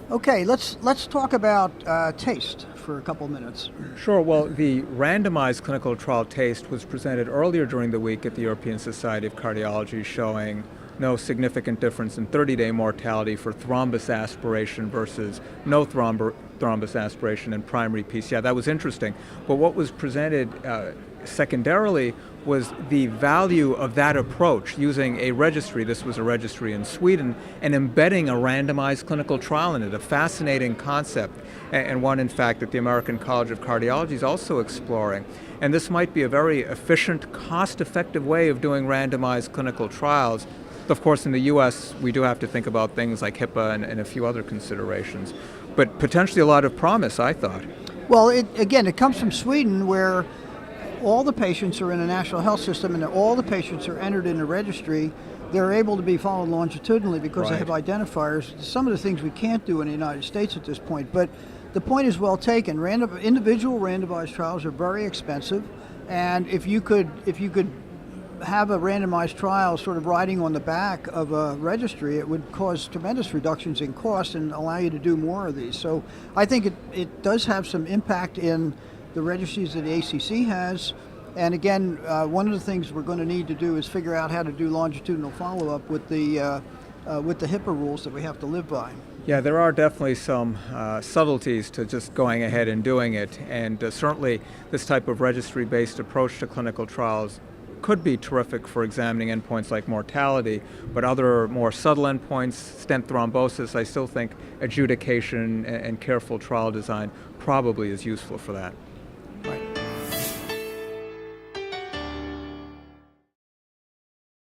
Okay, let's talk about taste for a couple minutes. Sure. Well, the randomized clinical trial TASTE was presented earlier during the week at the European Society of Cardiology, showing no significant difference in 30-day mortality for thrombus aspiration versus no thrombus aspiration in primary PCI. That was interesting. But what was presented secondarily was the value of that approach using a registry. This was a registry in Sweden, and embedding a randomized clinical trial in it, a fascinating concept, and one, in fact, that the American College of Cardiology is also exploring. And this might be a very efficient, cost-effective way of doing randomized clinical trials. Of course, in the U.S., we do have to think about things like HIPAA and a few other considerations, but potentially a lot of promise, I thought. Well, it comes from Sweden, where all the patients are in a national health system and all the patients are entered in a registry. They're able to be followed longitudinally because they have identifiers. Some of the things we can't do in the United States at this point, but the point is well taken. Individual randomized trials are very expensive, and if you could have a randomized trial sort of riding on the back of a registry, it would cause tremendous reductions in cost and allow you to do more of these. So I think it does have some impact in the registries that the ACC has. And again, one of the things we're going to need to do is figure out how to do longitudinal follow-up with the HIPAA rules that we have to live by. Yeah, there are definitely some subtleties to just going ahead and doing it, and certainly this type of registry-based approach to clinical trials could be terrific for examining endpoints like mortality, but other more subtle endpoints, stent thrombosis, I still think adjudication and careful trial design probably is useful for that.